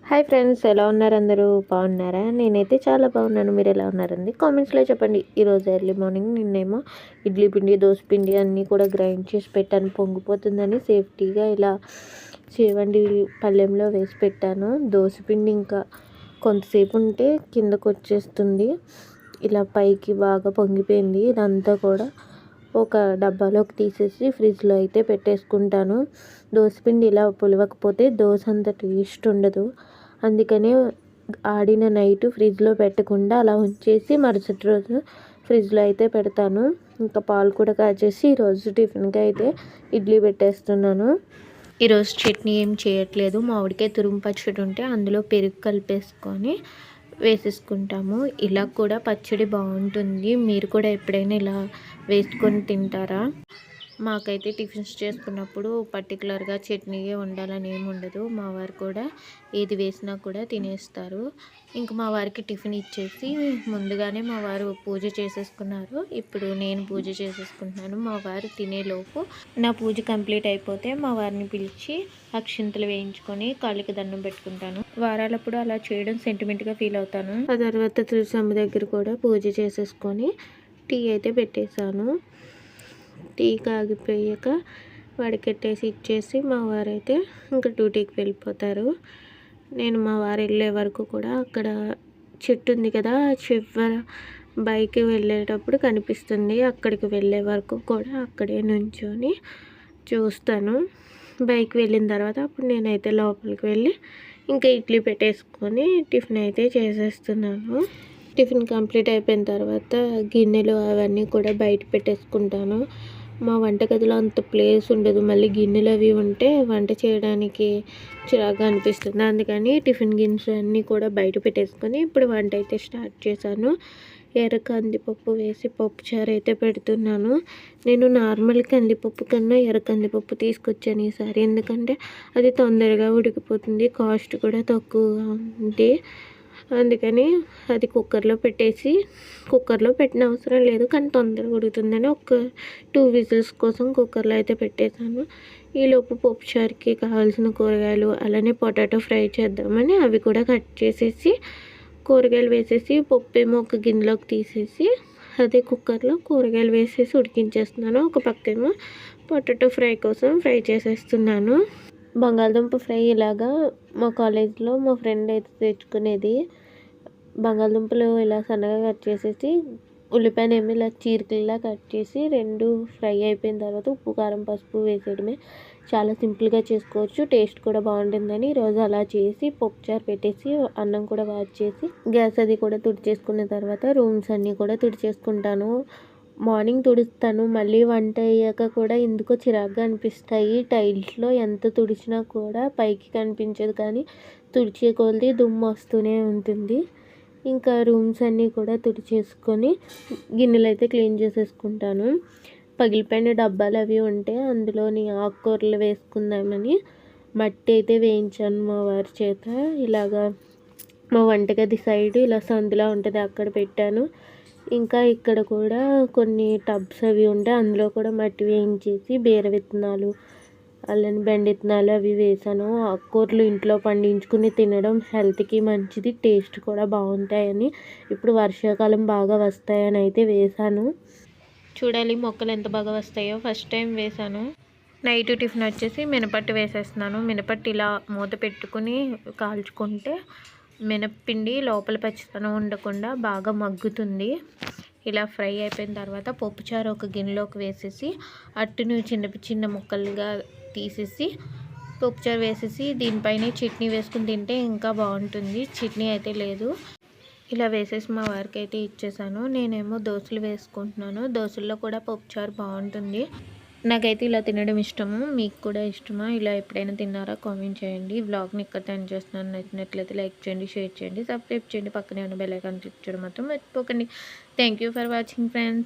Hi friends, ఎలా ఉన్నారు? అందరూ బాగున్నారా? నేనైతే చాలా బాగున్నాను. మీరు ఎలా ఉన్నారండి? కామెంట్స్లో చెప్పండి. ఈరోజు ఎర్లీ మార్నింగ్ నిన్నేమో ఇడ్లీ పిండి, దోశ పిండి అన్నీ కూడా గ్రైండ్ చేసి పెట్టాను. పొంగిపోతుందని సేఫ్టీగా ఇలా చేవండి పళ్ళెంలో వేసి పెట్టాను. దోశ పిండి ఇంకా కొంతసేపు ఉంటే కిందకు వచ్చేస్తుంది. ఇలా పైకి బాగా పొంగిపోయింది. ఇదంతా కూడా ఒక డబ్బాలోకి తీసేసి ఫ్రిడ్జ్లో అయితే పెట్టేసుకుంటాను. దోసపిండి ఇలా పులవకపోతే దోశ అంత టేస్ట్ ఉండదు. అందుకనే ఆడిన నైట్ ఫ్రిడ్జ్లో పెట్టకుండా అలా ఉంచేసి మరుసటి రోజు ఫ్రిడ్జ్లో అయితే పెడతాను. ఇంకా పాలు కూడా కాచేసి ఈరోజు టిఫిన్కి అయితే ఇడ్లీ పెట్టేస్తున్నాను. ఈరోజు చట్నీ ఏం చేయట్లేదు. మామిడికాయ తురుము పచ్చడి ఉంటే అందులో పెరుగు కలిపేసుకొని వేసేసుకుంటాము. ఇలా కూడా పచ్చడి బాగుంటుంది. మీరు కూడా ఎప్పుడైనా ఇలా వేసుకొని తింటారా? మాకైతే టిఫిన్స్ చేసుకున్నప్పుడు పర్టికులర్గా చట్నీయే ఉండాలని ఏమి ఉండదు. మా వారు కూడా ఏది వేసినా కూడా తినేస్తారు. ఇంక మా వారికి టిఫిన్ ఇచ్చేసి ముందుగానే మా వారు పూజ చేసేసుకున్నారు. ఇప్పుడు నేను పూజ చేసేసుకుంటున్నాను. మా వారు తినేలోపు నా పూజ కంప్లీట్ అయిపోతే మా వారిని పిలిచి అక్షింతలు వేయించుకొని కాళ్ళకి దండం పెట్టుకుంటాను. వారాలప్పుడు అలా చేయడం సెంటిమెంట్గా ఫీల్ అవుతాను. ఆ తర్వాత తులసమ్మ దగ్గర కూడా పూజ చేసేసుకొని టీ అయితే పెట్టేశాను. టీ కాగిపోయాక వడకెట్టేసి ఇచ్చేసి మా వారైతే ఇంకా డ్యూటీకి వెళ్ళిపోతారు. నేను మా వారు వెళ్ళే వరకు కూడా అక్కడ చెట్టు ఉంది కదా, చివర బైక్ వెళ్ళేటప్పుడు కనిపిస్తుంది. అక్కడికి వెళ్ళే వరకు కూడా అక్కడే నుంచొని చూస్తాను. బైక్ వెళ్ళిన తర్వాత అప్పుడు నేనైతే లోపలికి వెళ్ళి ఇంకా ఇడ్లీ పెట్టేసుకొని టిఫిన్ అయితే చేసేస్తున్నాను. టిఫిన్ కంప్లీట్ అయిపోయిన తర్వాత గిన్నెలు అవన్నీ కూడా బయట పెట్టేసుకుంటాను. మా వంటగదిలో అంత ప్లేస్ ఉండదు. మళ్ళీ గిన్నెలు అవి ఉంటే వంట చేయడానికి చిరాగ్గా అనిపిస్తుంది. అందుకని టిఫిన్ గిన్నెలు అన్నీ కూడా బయట పెట్టేసుకొని ఇప్పుడు వంట అయితే స్టార్ట్ చేశాను. ఎర్ర కందిపప్పు వేసి పప్పుచారు అయితే పెడుతున్నాను. నేను నార్మల్ కందిపప్పు కన్నా ఎర్ర కందిపప్పు తీసుకొచ్చాను ఈసారి. ఎందుకంటే అది తొందరగా ఉడికిపోతుంది, కాస్ట్ కూడా తక్కువగా ఉంది. అందుకని అది కుక్కర్లో పెట్టిన అవసరం లేదు, కానీ తొందరగా ఉడుకుతుందని ఒక 2 విజిల్స్ కోసం కుక్కర్లో అయితే పెట్టేశాను. ఈలోపు పప్పుచారుకి కావాల్సిన కూరగాయలు అలానే పొటాటో ఫ్రై చేద్దామని అవి కూడా కట్ చేసేసి కూరగాయలు వేసేసి పప్పు ఏమో ఒక గిన్నెలోకి తీసేసి అదే కుక్కర్లో కూరగాయలు వేసేసి ఉడికించేస్తున్నాను. ఒక పక్కేమో పొటాటో ఫ్రై కోసం ఫ్రై చేసేస్తున్నాను. బంగాళదుంప ఫ్రై ఇలాగా మా కాలేజ్లో మా ఫ్రెండ్ అయితే తెచ్చుకునేది. బంగాళదుంపలు ఇలా సన్నగా కట్ చేసేసి ఉల్లిపాయనేమో ఇలా చీరికల్లా కట్ చేసి 2 ఫ్రై అయిపోయిన తర్వాత ఉప్పు, కారం, పసుపు వేసేయడమే. చాలా సింపుల్గా చేసుకోవచ్చు. టేస్ట్ కూడా బాగుంటుందని ఈరోజు అలా చేసి పప్పుచారు పెట్టేసి అన్నం కూడా వార్చేసి గ్యాస్ అది కూడా తుడిచేసుకున్న తర్వాత రూమ్స్ అన్నీ కూడా తుడిచేసుకుంటాను. మార్నింగ్ తుడుస్తాను. మళ్ళీ వంట అయ్యాక కూడా ఎందుకో చిరాగ్గా అనిపిస్తాయి. టైల్స్లో ఎంత తుడిచినా కూడా పైకి కనిపించదు, కానీ తుడిచే కొలది దుమ్ము వస్తూనే ఉంటుంది. ఇంకా రూమ్స్ అన్నీ కూడా తుడిచేసుకొని గిన్నెలు అయితే క్లీన్ చేసేసుకుంటాను. పగిలిపోయిన డబ్బాలు అవి ఉంటే అందులోని ఆకుకూరలు వేసుకుందామని మట్టి అయితే వేయించాను మా వారి చేత. ఇలాగా మా వంటగది సైడ్ ఇలా సందులా ఉంటుంది, అక్కడ పెట్టాను. ఇంకా ఇక్కడ కూడా కొన్ని టబ్స్ అవి ఉంటే అందులో కూడా మట్టి వేయించేసి బీర విత్తనాలు అలానే బెండ విత్తనాలు అవి వేసాను. ఆకుకూరలు ఇంట్లో పండించుకుని తినడం హెల్త్కి మంచిది, టేస్ట్ కూడా బాగుంటాయని ఇప్పుడు వర్షాకాలం బాగా వస్తాయని అయితే వేసాను. చూడాలి మొక్కలు ఎంత బాగా వస్తాయో. ఫస్ట్ టైం వేసాను. నైట్ టిఫిన్ వచ్చేసి మినపట్టు వేసేస్తున్నాను. మినపట్టు ఇలా మూత పెట్టుకుని కాల్చుకుంటే మినప్పిండి లోపల పచ్చితనం ఉండకుండా బాగా మగ్గుతుంది. ఇలా ఫ్రై అయిపోయిన తర్వాత పప్పుచారు ఒక గిన్నెలోకి వేసేసి అట్టును చిన్న ముక్కలుగా తీసేసి పప్పుచారు వేసేసి దీనిపైన చట్నీ వేసుకుని తింటే ఇంకా బాగుంటుంది. చట్నీ అయితే లేదు. ఇలా వేసేసి మా వారికి అయితే ఇచ్చేసాను. నేనేమో దోశలు వేసుకుంటున్నాను. దోశల్లో కూడా పప్పుచారు బాగుంటుంది. నాకైతే ఇలా తినడం ఇష్టము. మీకు కూడా ఇష్టమా? ఇలా ఎప్పుడైనా తిన్నారా? కామెంట్ చేయండి. వ్లాగ్ని ఇక్కడ ఎండ్ చేస్తున్నాను. నచ్చినట్లయితే లైక్ చేయండి, షేర్ చేయండి, సబ్స్క్రైబ్ చేయండి. పక్కనే ఉన్న బెల్ ఐకాన్ క్లిక్ చేయడం మాత్రం మర్చిపోకండి. Thank you for watching friends.